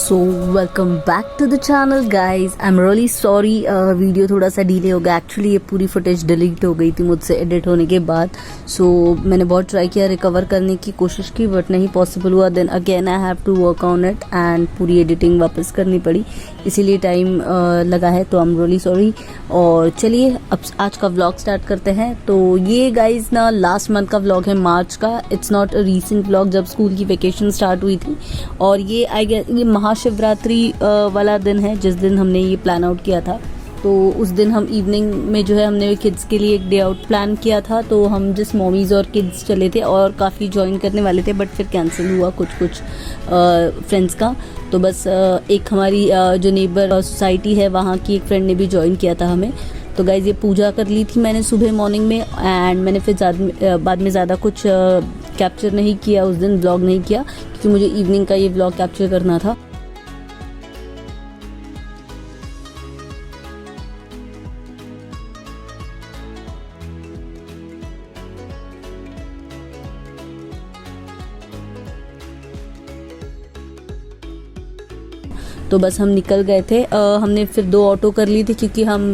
So welcome back to the channel guys. I am really sorry, video थोड़ा सा delay हो गया। Actually ये पूरी फुटेज डिलीट हो गई थी मुझसे एडिट होने के बाद। सो मैंने बहुत ट्राई किया, रिकवर करने की कोशिश की, बट नहीं पॉसिबल हुआ। Then again I have to work on it and पूरी एडिटिंग वापस करनी पड़ी, इसीलिए टाइम लगा है। तो आई एम रियली सॉरी। और चलिए अब आज का व्लॉग स्टार्ट करते हैं। तो ये गाइज ना लास्ट मंथ का व्लॉग है, मार्च का। It's not a recent vlog, जब स्कूल की वेकेशन स्टार्ट हुई थी। और ये आई गेस ये महाशिवरात्रि वाला दिन है जिस दिन हमने ये प्लान आउट किया था। तो उस दिन हम इवनिंग में जो है हमने किड्स के लिए एक डे आउट प्लान किया था। तो हम जिस मॉमीज़ और किड्स चले थे और काफ़ी ज्वाइन करने वाले थे, बट फिर कैंसिल हुआ कुछ फ्रेंड्स का। तो बस एक हमारी जो नेबर सोसाइटी है वहाँ की एक फ्रेंड ने भी ज्वाइन किया था हमें। तो गाइज ये पूजा कर ली थी मैंने सुबह मॉर्निंग में, एंड मैंने फिर बाद में ज़्यादा कुछ कैप्चर नहीं किया उस दिन, व्लॉग नहीं किया, क्योंकि मुझे इवनिंग का ये व्लॉग कैप्चर करना था। तो बस हम निकल गए थे। हमने फिर 2 ऑटो कर ली थी, क्योंकि हम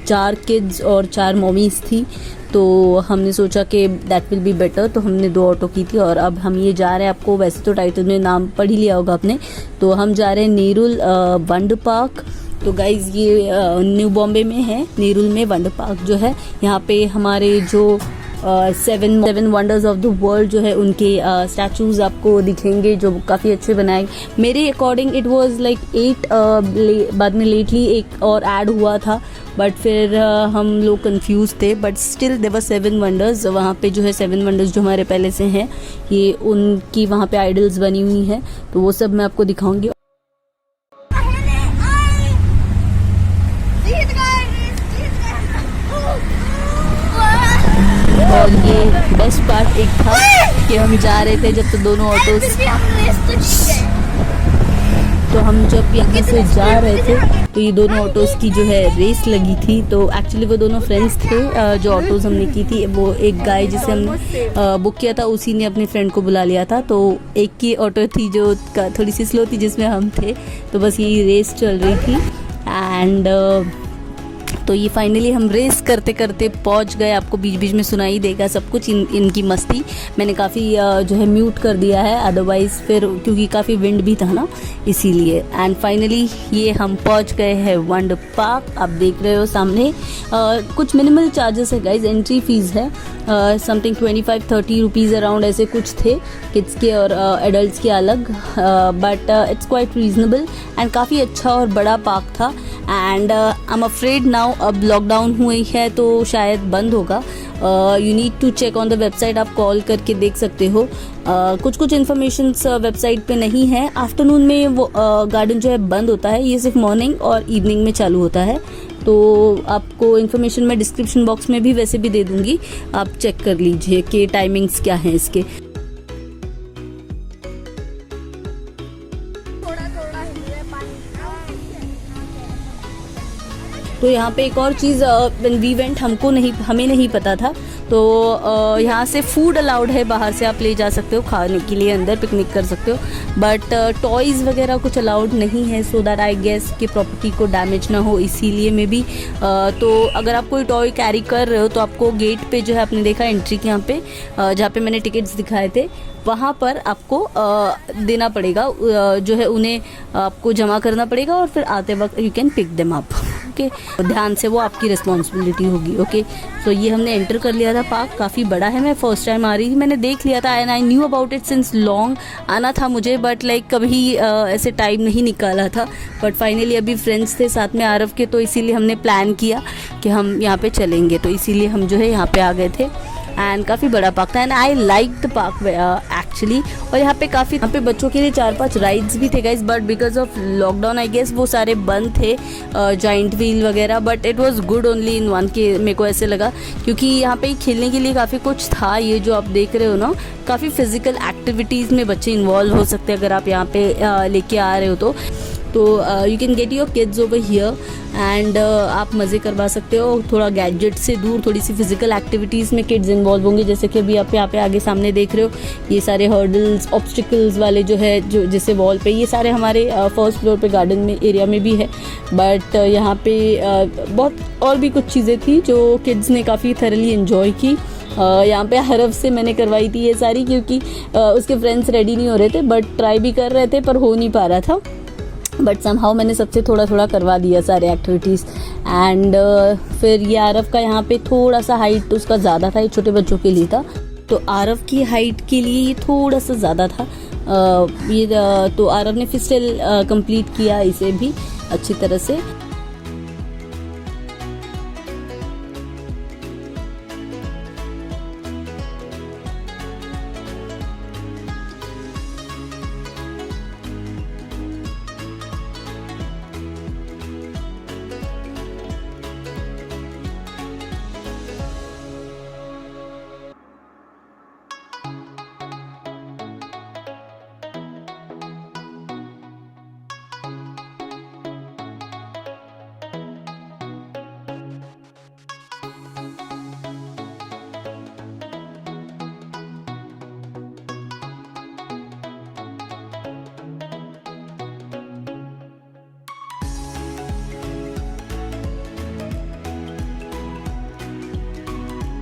4 किड्स और 4 मॉमीज़ थी। तो हमने सोचा कि दैट विल बी बेटर, तो हमने 2 ऑटो की थी। और अब हम ये जा रहे हैं, आपको वैसे तो टाइटल में नाम पढ़ ही लिया होगा आपने। तो हम जा रहे हैं नेरुल वंडर पार्क। तो गाइज ये न्यू बॉम्बे में है, नेरुल में वंडर पार्क जो है। यहाँ पे हमारे जो 7 वंडर्स ऑफ द वर्ल्ड जो है उनके स्टैचूज आपको दिखेंगे, जो काफ़ी अच्छे बनाए। मेरे अकॉर्डिंग इट वाज लाइक 8, बाद में लेटली एक और ऐड हुआ था, बट फिर हम लोग कंफ्यूज थे। But still there were 7 wonders. वहाँ पे जो है 7 वंडर्स जो हमारे पहले से हैं, ये उनकी वहाँ पे आइडल्स बनी हुई हैं। तो वो सब मैं आपको दिखाऊंगी। और ये बेस्ट पार्ट एक था कि हम जा रहे थे जब, तो दोनों ऑटोज, तो हम जब यहाँ से जा रहे थे तो ये दोनों ऑटोज़ की जो है रेस लगी थी। तो एक्चुअली वो दोनों फ्रेंड्स थे। जो ऑटोज़ हमने की थी, वो एक गाय जिसे हमने बुक किया था उसी ने अपने फ्रेंड को बुला लिया था। तो एक की ऑटो थी जो थोड़ी सी स्लो थी, जिसमें हम थे। तो बस ये रेस चल रही थी। एंड तो ये फाइनली हम रेस करते करते पहुंच गए। आपको बीच बीच में सुनाई देगा सब कुछ, इनकी मस्ती। मैंने काफ़ी जो है म्यूट कर दिया है, अदरवाइज़ फिर क्योंकि काफ़ी विंड भी था ना, इसीलिए। एंड फाइनली ये हम पहुंच गए हैं वंडर पार्क। आप देख रहे हो सामने कुछ मिनिमल चार्जेस है गाइज, एंट्री फीस है समथिंग 25-30 रुपीज़ अराउंड, ऐसे कुछ थे किड्स के और एडल्ट्स के अलग। But it's quite reasonable and काफ़ी अच्छा और बड़ा पार्क था। And I am afraid now अब लॉकडाउन हुई है तो शायद बंद होगा। You need to check on the website, आप कॉल करके देख सकते हो। कुछ इन्फॉर्मेशन वेबसाइट पे नहीं है। आफ्टरनून में वो गार्डन जो है बंद होता है, ये सिर्फ मॉर्निंग और इवनिंग में चालू होता है। तो आपको इन्फॉर्मेशन मैं डिस्क्रिप्शन बॉक्स में भी वैसे भी दे दूंगी, आप चेक कर लीजिए कि टाइमिंग्स क्या हैं इसके। तो यहाँ पे एक और चीज़, वी वेंट, हमें नहीं पता था। तो यहाँ से फूड अलाउड है, बाहर से आप ले जा सकते हो खाने के लिए, अंदर पिकनिक कर सकते हो। बट टॉयज़ वगैरह कुछ अलाउड नहीं है, सो दैट आई गेस कि प्रॉपर्टी को डैमेज ना हो, इसीलिए में भी। तो अगर आप कोई टॉय कैरी कर रहे हो तो आपको गेट पे जो है, आपने देखा एंट्री के यहाँ पे जहाँ पे मैंने टिकट्स दिखाए थे, वहाँ पर आपको देना पड़ेगा, जो है उन्हें आपको जमा करना पड़ेगा, और फिर आते वक्त you can pick them up. Okay, ध्यान से, वो आपकी रिस्पॉन्सिबिलिटी होगी। ओके, तो ये हमने एंटर कर लिया था पार्क। काफ़ी बड़ा है, मैं फर्स्ट टाइम आ रही थी, मैंने देख लिया था and I knew about it since long. आना था मुझे, बट लाइक कभी ऐसे टाइम नहीं निकाला था। बट फाइनली अभी फ्रेंड्स थे साथ में आरव के, तो इसीलिए हमने प्लान किया कि हम यहाँ पे चलेंगे, तो इसीलिए हम जो है यहाँ पे आ गए थे। एंड काफ़ी बड़ा पार्क था and I like the park actually. और यहाँ पे बच्चों के लिए 4-5 राइड्स भी थे guys, but because of lockdown I guess वो सारे बंद थे, जॉइंट व्हील वगैरह। But it was good only in one, के मेरे को ऐसे लगा, क्योंकि यहाँ पे खेलने के लिए काफ़ी कुछ था। ये जो आप देख रहे हो ना, काफ़ी फिजिकल एक्टिविटीज़ में बच्चे इन्वॉल्व हो सकते हैं अगर आप यहाँ पे लेके आ रहे हो तो। तो you can get your kids over here and आप मज़े करवा सकते हो। थोड़ा गैजेट से दूर थोड़ी सी फिजिकल एक्टिविटीज़ में किड्स इन्वॉल्व होंगे, जैसे कि अभी आप यहाँ पे आगे सामने देख रहे हो ये सारे हर्डल्स, ऑब्स्टिकल्स वाले जो है जो जैसे वॉल पे, ये सारे हमारे फर्स्ट फ्लोर पे गार्डन में एरिया में भी है। बट यहाँ पे बहुत और भी कुछ चीज़ें थी जो किड्स ने काफ़ी थरली इन्जॉय की। यहाँ पे हरफ से मैंने करवाई थी ये सारी, क्योंकि उसके फ्रेंड्स रेडी नहीं हो रहे थे, बट ट्राई भी कर रहे थे पर हो नहीं पा रहा था। बट समहाउ मैंने सबसे थोड़ा थोड़ा करवा दिया सारे एक्टिविटीज़। एंड फिर ये आरव का यहाँ पे थोड़ा सा हाइट उसका ज़्यादा था, ये छोटे बच्चों के लिए था, तो आरव की हाइट के लिए ये थोड़ा सा ज़्यादा था। तो आरव ने फिर स्टिल कंप्लीट किया इसे भी अच्छी तरह से।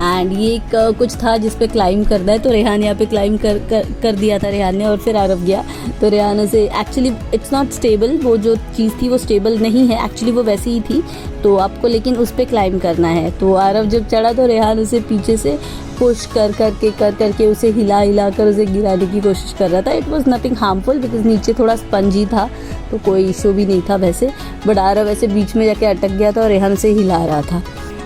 एंड ये एक कुछ था जिस पे क्लाइंब करना है, तो रेहान यहाँ पे क्लाइंब कर दिया था रेहान ने, और फिर आरव गया। तो रेहान से एक्चुअली इट्स नॉट स्टेबल, वो जो चीज़ थी वो स्टेबल नहीं है, एक्चुअली वो वैसी ही थी, तो आपको लेकिन उस पे क्लाइंब करना है। तो आरव जब चढ़ा तो रेहान उसे पीछे से पुश कर करके उसे हिला कर उसे गिराने की कोशिश कर रहा था। It was nothing harmful because नीचे थोड़ा स्पंजी था, तो कोई इशू भी नहीं था वैसे। बट आरव वैसे बीच में जाके अटक गया था और रेहान से हिला रहा था।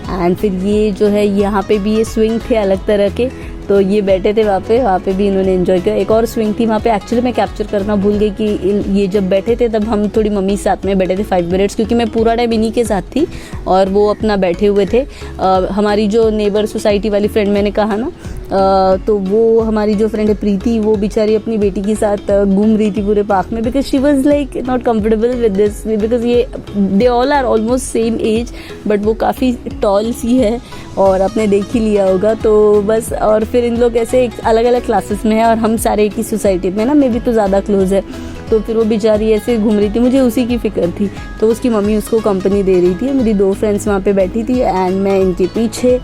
एंड फिर ये जो है यहाँ पे भी ये स्विंग थे अलग तरह के, तो ये बैठे थे वहाँ पे भी इन्होंने एंजॉय किया। एक और स्विंग थी वहाँ पे, एक्चुअली मैं कैप्चर करना भूल गई कि ये जब बैठे थे तब हम थोड़ी मम्मी साथ में बैठे थे 5 मिनट्स, क्योंकि मैं पूरा टाइम इन्हीं के साथ थी और वो अपना बैठे हुए थे। हमारी जो नेबर सोसाइटी वाली फ्रेंड मैंने कहा ना, तो वो हमारी जो फ्रेंड है प्रीति, वो बेचारी अपनी बेटी के साथ घूम रही थी पूरे पार्क में, because she was like not comfortable with this, because ये they all are almost same age, but वो काफ़ी टॉल सी है और आपने देख ही लिया होगा। तो बस, और फिर इन लोग ऐसे एक अलग अलग क्लासेस में है और हम सारे एक ही सोसाइटी में ना, मे भी तो ज़्यादा क्लोज है। तो फिर वो बेचारी ऐसे घूम रही थी, मुझे उसी की फ़िक्र थी, तो उसकी मम्मी उसको कंपनी दे रही थी। मेरी 2 फ्रेंड्स वहाँ पे बैठी थी एंड मैं इनके पीछे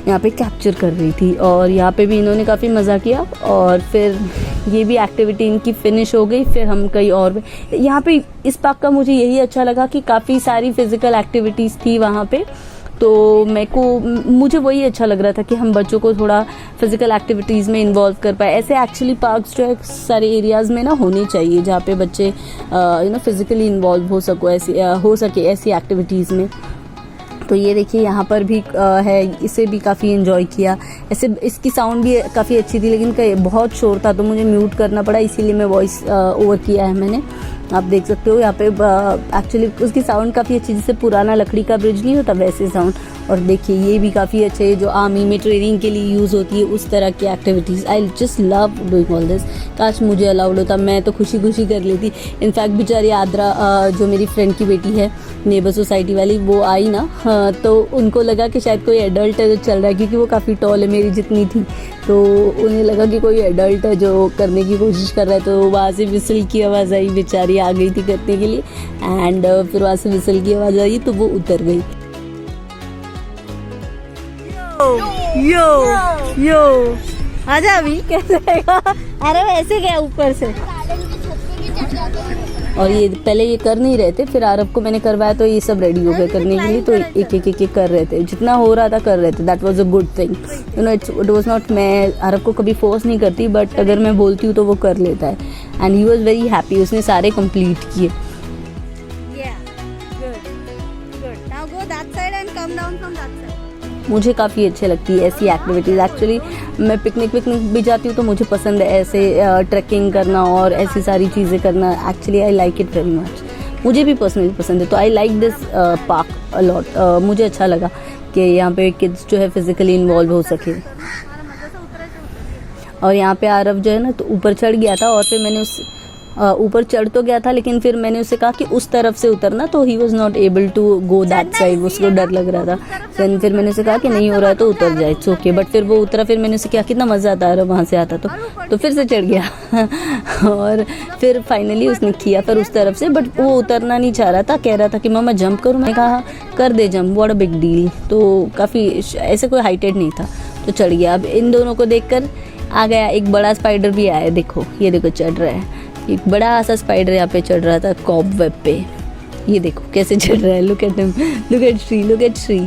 यहाँ पे कैप्चर कर रही थी, और यहाँ पे भी इन्होंने काफ़ी मज़ा किया। और फिर ये भी एक्टिविटी इनकी फिनिश हो गई। फिर हम कहीं और यहाँ पे इस पार्क का मुझे यही अच्छा लगा कि काफ़ी सारी फिज़िकल एक्टिविटीज़ थी वहाँ पे, तो मुझे वही अच्छा लग रहा था कि हम बच्चों को थोड़ा फिजिकल एक्टिविटीज़ में इन्वॉल्व कर पाए। ऐसे एक्चुअली पार्क्स जो है सारे एरियाज़ में ना होने चाहिए, जहाँ पे बच्चे फिजिकली इन्वॉल्व हो सके ऐसी एक्टिविटीज़ में। तो ये देखिए यहाँ पर भी है, इसे भी काफ़ी इन्जॉय किया। ऐसे इसकी साउंड भी काफ़ी अच्छी थी, लेकिन बहुत शोर था तो मुझे म्यूट करना पड़ा, इसीलिए मैं वॉइस ओवर किया है मैंने। आप देख सकते हो यहाँ पे एक्चुअली उसकी साउंड काफ़ी अच्छी, जैसे पुराना लकड़ी का ब्रिज नहीं होता वैसे साउंड। और देखिए ये भी काफ़ी अच्छे है, जो आर्मी में ट्रेनिंग के लिए यूज़ होती है उस तरह की activities. I just love doing all this. काश मुझे अलाउड होता, मैं तो खुशी खुशी कर लेती। इनफैक्ट बेचारी आद्रा जो मेरी फ्रेंड की बेटी है नेबर सोसाइटी वाली, वो आई ना, तो उनको लगा कि शायद कोई एडल्ट है जो चल रहा है, क्योंकि वो काफ़ी टॉल है, मेरी जितनी थी, तो उन्हें लगा कि कोई एडल्ट है जो करने की कोशिश कर रहा है। तो वहाँ से विसल की आवाज़ आई, बेचारी आ गई थी करने के लिए, एंड फिर वहाँ से विसल की आवाज़ आई तो वो उतर गई। यो आजा अभी, कैसे आएगा? अरे ऐसे गया ऊपर से। और ये पहले ये कर नहीं रहे थे, फिर आरव को मैंने करवाया तो ये सब रेडी हो गए करने के लिए, तो एक कर रहे थे, जितना हो रहा था कर रहे थे। That was a good thing, you know. It was not, मैं आरव को कभी फोर्स नहीं करती, बट अगर मैं बोलती हूँ तो वो कर लेता है। And he was very happy, उसने सारे कंप्लीट किए। मुझे काफ़ी अच्छे लगती है ऐसी एक्टिविटीज़। एक्चुअली मैं पिकनिक भी जाती हूँ तो मुझे पसंद है ऐसे ट्रैकिंग करना और ऐसी सारी चीज़ें करना। Actually I like it very much, मुझे भी पर्सनली पसंद है। तो I like this park a lot. मुझे अच्छा लगा कि यहाँ पे किड्स जो है फिजिकली इन्वॉल्व हो सके। और यहाँ पे आरव जो है ना तो ऊपर चढ़ गया था, और फिर मैंने ऊपर चढ़ तो गया था, लेकिन फिर मैंने उससे कहा कि उस तरफ से उतरना, तो ही was not able to go that side, उसको डर लग रहा था। फिर मैंने उसे कहा कि नहीं हो रहा है तो उतर जाए, इट्स ओके। बट फिर वो उतरा, फिर मैंने उसे कहा कितना मज़ा आता है वहाँ से आता तो फिर से चढ़ गया और फिर फाइनली उसने किया पर उस तरफ से, बट वो उतरना नहीं चाह रहा था, कह रहा था कि मामा जंप करूँ। मैंने कहा कर दे jump, what a big deal. तो काफ़ी ऐसे कोई हाइटेड नहीं था तो चढ़ गया। अब इन दोनों को देखकर आ गया, एक बड़ा स्पाइडर भी आया, देखो ये देखो चढ़ रहा है, एक बड़ा सा स्पाइडर यहाँ पे चढ़ रहा था कॉब वेब पे, ये देखो कैसे चढ़ रहा है, look at him, look at Shri.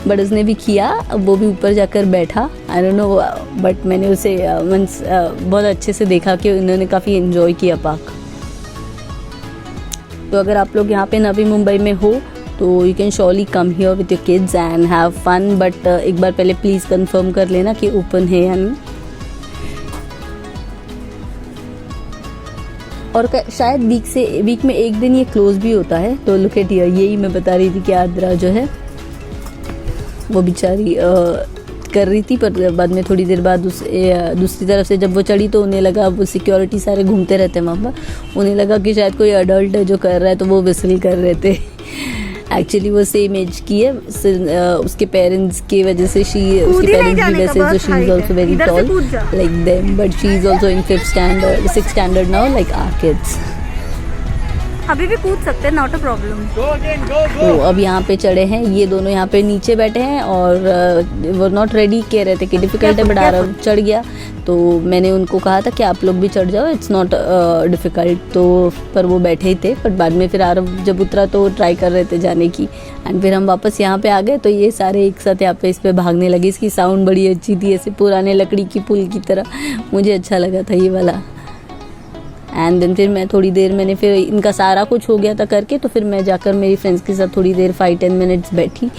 But उसने भी किया, वो भी ऊपर जाकर बैठा, आई डोंट नो, बट मैंने उसे बहुत अच्छे से देखा कि उन्होंने काफ़ी एंजॉय किया पार्क। तो अगर आप लोग यहाँ पे नवी मुंबई में हो तो you can surely come here with your kids and have fun, but एक बार पहले प्लीज़ कंफर्म कर लेना कि ओपन है या नहीं। और शायद वीक में एक दिन ये क्लोज भी होता है। तो लुक एट हियर, यही मैं बता रही थी कि आद्रा जो है वो बेचारी कर रही थी, पर बाद में थोड़ी देर बाद दूसरी तरफ से जब वो चढ़ी तो उन्हें लगा, वो सिक्योरिटी सारे घूमते रहते हैं वहाँ पर, उन्हें लगा कि शायद कोई अडल्ट है जो कर रहा है, तो वो विसल कर रहे थे। एक्चुअली वो सेम एज की है, उसके पेरेंट्स की वजह से उसके पेरेंट्स भी वैसे, तो she is also very tall like them, but she is also in 6th standard now like our kids. अभी भी कूद सकते हैं, नॉट अ प्रॉब्लम। तो अब यहाँ पे चढ़े हैं, ये दोनों यहाँ पे नीचे बैठे हैं और वो नॉट रेडी, कह रहे थे कि डिफिकल्ट है, बट आरव चढ़ गया। तो मैंने उनको कहा था कि आप लोग भी चढ़ जाओ, इट्स नॉट डिफ़िकल्ट, तो पर वो बैठे ही थे। बट बाद में फिर आरव जब उतरा तो ट्राई कर रहे थे जाने की, एंड फिर हम वापस यहाँ पे आ गए। तो ये सारे एक साथ यहाँ पे इस पे भागने लगे। इसकी साउंड बड़ी अच्छी थी, ऐसे पुराने लकड़ी की पुल की तरह, मुझे अच्छा लगा था ये वाला। एंड देन फिर मैं थोड़ी देर, मैंने फिर इनका सारा कुछ हो गया था करके, तो फिर मैं जाकर मेरी फ्रेंड्स के साथ थोड़ी देर 5-10 मिनट्स बैठी।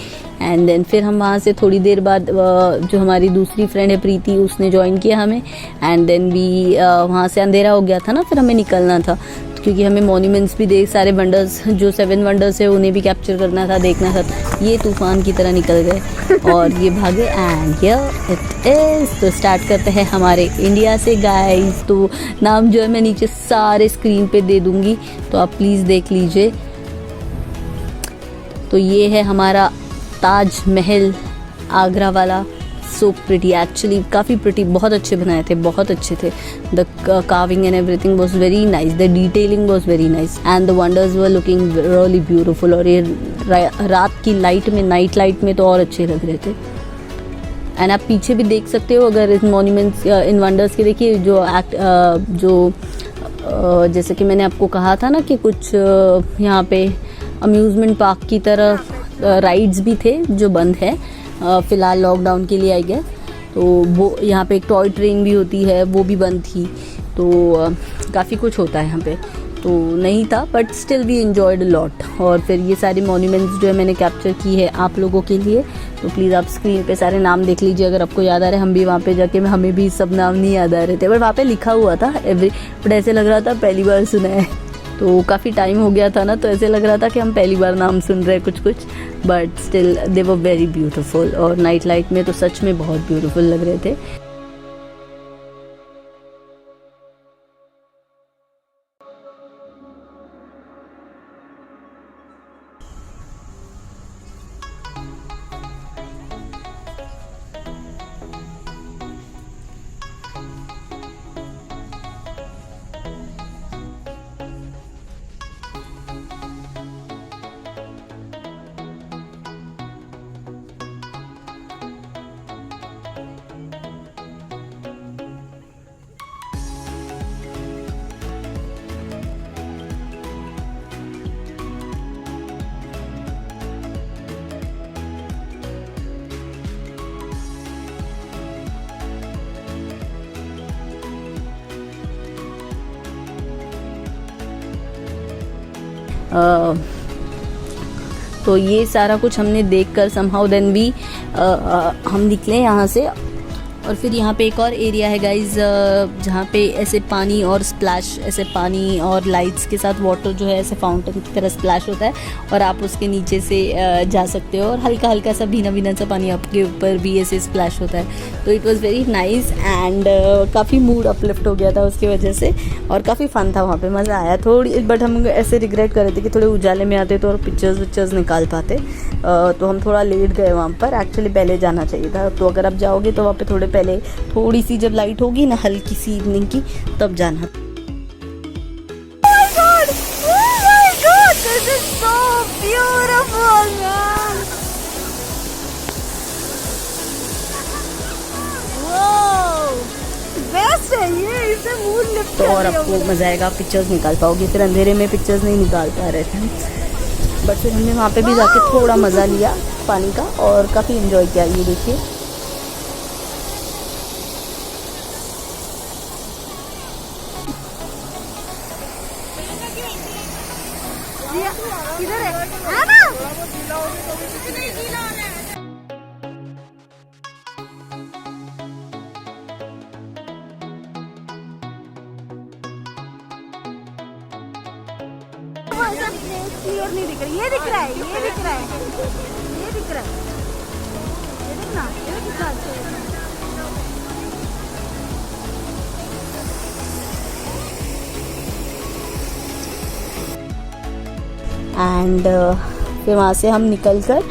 एंड देन फिर हम वहाँ से थोड़ी देर बाद जो हमारी दूसरी फ्रेंड है प्रीति, उसने ज्वाइन किया हमें। एंड देन भी वहाँ से अंधेरा हो गया था ना, फिर हमें निकलना था, क्योंकि हमें मॉन्यूमेंट्स भी देख, सारे वंडर्स जो 7 वंडर्स है उन्हें भी कैप्चर करना था, देखना था। ये तूफान की तरह निकल गए और ये भागे, एंड हियर इट इज। तो स्टार्ट करते हैं हमारे इंडिया से गाइस। तो नाम जो है मैं नीचे सारे स्क्रीन पे दे दूंगी, तो आप प्लीज़ देख लीजिए। तो ये है हमारा ताज महल आगरा वाला, सो प्रिटी, एक्चुअली काफ़ी प्रिटी, बहुत अच्छे बनाए थे, बहुत अच्छे थे। The carving and everything was very nice, the detailing was very nice and the wonders were looking really beautiful। और ये रात की लाइट में, नाइट लाइट में तो और अच्छे लग रहे थे। एंड आप पीछे भी देख सकते हो, अगर इन मॉन्यूमेंट्स, इन वंडर्स के देखिए जो जैसे कि मैंने आपको कहा था ना कि कुछ यहाँ पे अम्यूज़मेंट पार्क की तरह राइड्स भी थे जो बंद है फ़िलहाल लॉकडाउन के लिए आई गए। तो वो यहाँ पे एक टॉय ट्रेन भी होती है, वो भी बंद थी। तो काफ़ी कुछ होता है यहाँ पे, तो नहीं था, but still we enjoyed lot. और फिर ये सारी मॉन्यूमेंट्स जो है मैंने कैप्चर की है आप लोगों के लिए, तो प्लीज़ आप स्क्रीन पे सारे नाम देख लीजिए अगर आपको याद आ रहे हैं। हम भी वहाँ पे जाके, हमें भी सब नाम नहीं याद आ रहे थे, बट वहाँ पे लिखा हुआ था बट ऐसे लग रहा था पहली बार सुना है। तो काफ़ी टाइम हो गया था ना, तो ऐसे लग रहा था कि हम पहली बार नाम सुन रहे हैं कुछ, but still they were very beautiful. और नाइट लाइट में तो सच में बहुत ब्यूटीफुल लग रहे थे। तो ये सारा कुछ हमने देखकर समहाउ देन भी हम निकले यहाँ से और फिर यहाँ पे एक और एरिया है गाइज, जहाँ पे ऐसे पानी और स्प्लैश, ऐसे पानी और लाइट्स के साथ वाटर जो है ऐसे फाउंटेन की तरह स्प्लैश होता है और आप उसके नीचे से जा सकते हो और हल्का हल्का सा भीना भीना सा पानी आपके ऊपर भी ऐसे स्प्लैश होता है। तो it was very nice and काफ़ी मूड अपलिफ्ट हो गया था उसकी वजह से और काफ़ी फन था, वहाँ पे मज़ा आया थोड़ी। बट हम ऐसे रिग्रेट कर रहे थे कि थोड़े उजाले में आते तो और पिक्चर्स निकाल पाते, तो हम थोड़ा लेट गए वहाँ पर। एक्चुअली पहले जाना चाहिए था, तो अगर आप जाओगे तो वहाँ पे थोड़े पहले थोड़ी सी जब लाइट होगी ना हल्की सी इवनिंग की तब जाना। बेस्ट है ये, इससे मूड लिफ्ट तो और आपको मज़ा आएगा, पिक्चर्स निकाल पाओगे। फिर अंधेरे में पिक्चर्स नहीं निकाल पा रहे थे, बट फिर हमने वहाँ पे भी जाके थोड़ा मज़ा लिया पानी का और काफ़ी एंजॉय किया। ये देखिए इधर है ना? क्लियर नहीं दिख रहा, ये दिख रहा है, ये दिख रहा है, ये दिख रहा है, ये देखना, ये कितना अच्छा है। एंड फिर वहाँ से हम निकल कर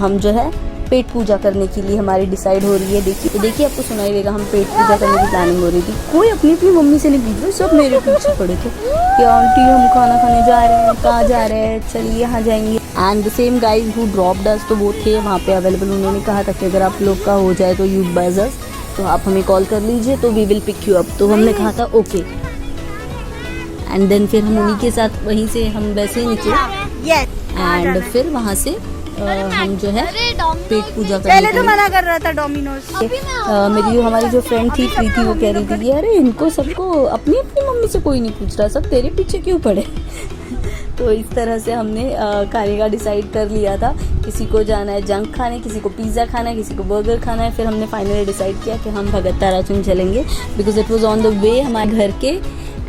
हम जो है पेट पूजा करने के लिए हमारी डिसाइड हो रही है। देखिए आपको सुनाई देगा, हम पेट पूजा करने की प्लानिंग हो रही थी। कोई अपनी अपनी मम्मी से नहीं पूछ रहे, सब मेरे पीछे पड़े थे कि आंटी हम खाना खाने जा रहे हैं, कहाँ जा रहे हैं, चलिए यहाँ जाएंगे। And the same guys who dropped अस, तो वो थे वहाँ पे अवेलेबल। उन्होंने कहा था कि अगर आप लोग का हो जाए तो यू बज अस, तो आप हमें कॉल कर लीजिए तो we will pick you up. तो हमने कहा था ओके। एंड देन फिर हम उन्हीं के साथ वहीं से हम वैसे ही निकले एंड फिर वहाँ से हम जो है पेट पूजा करने पहले तो मना कर रहा था डोमिनोज। मेरी जो हमारी जो फ्रेंड थी प्रीति, वो कह रही थी कि अरे इनको सबको अपनी अपनी मम्मी से कोई नहीं पूछ रहा, सब तेरे पीछे क्यों पड़े। तो इस तरह से हमने खाने का डिसाइड कर लिया था। किसी को जाना है जंक खाने, किसी को पिज़्ज़ा खाना है, किसी को बर्गर खाना है। फिर हमने फाइनली डिसाइड किया कि हम भगत ताराचंद चलेंगे because it was on the way हमारे घर के।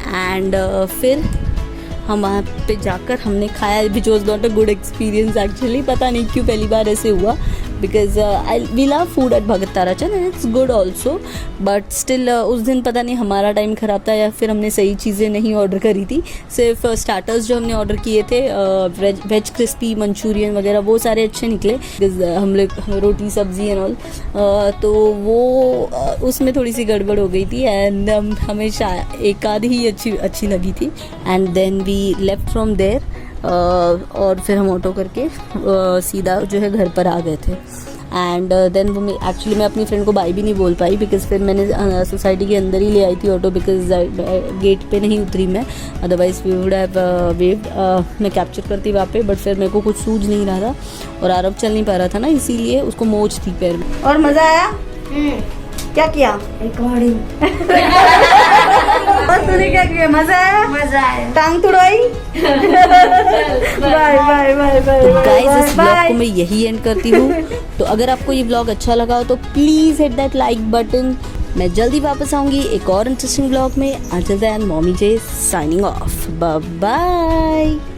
एंड फिर हम वहाँ पे जाकर हमने खाया, which was not a good experience actually. पता नहीं क्यों पहली बार ऐसे हुआ, because we love food at Bhagat Tarachand and it's good also, but still उस दिन पता नहीं हमारा टाइम ख़राब था या फिर हमने सही चीज़ें नहीं ऑर्डर करी थी। सिर्फ स्टार्टर्स जो हमने ऑर्डर किए थे वेज क्रिस्पी मंचूरियन वगैरह वो सारे अच्छे निकले, हम लोग रोटी सब्जी एंड ऑल, तो वो उसमें थोड़ी सी गड़बड़ हो गई थी एंड हमेशा एक आध ही अच्छी लगी थी। And then we left from there और फिर हम ऑटो करके सीधा जो है घर पर आ गए थे। एंड देन वो एक्चुअली मैं अपनी फ्रेंड को बाय भी नहीं बोल पाई बिकॉज फिर मैंने सोसाइटी के अंदर ही ले आई थी ऑटो, बिकॉज गेट पे नहीं उतरी मैं, otherwise we would have waved. मैं कैप्चर करती वहाँ पे, बट फिर मेरे को कुछ सूझ नहीं रहा था और आरव चल नहीं पा रहा था ना, इसीलिए उसको मोच थी पैर में। और मजा आया? क्या किया? रिकॉर्डिंग। और तूने क्या किया? मजा आया? मजा आया। टांग तुड़ाई? Bye bye bye bye. तो गाइस इस ब्लॉग को मैं यही एंड करती हूँ। तो अगर आपको ये ब्लॉग अच्छा लगा हो तो please hit that like button. मैं जल्दी वापस आऊँगी एक और इंटरेस्टिंग ब्लॉग में। अंटिल देन मॉमी जे साइनिंग ऑफ, बाय बाय।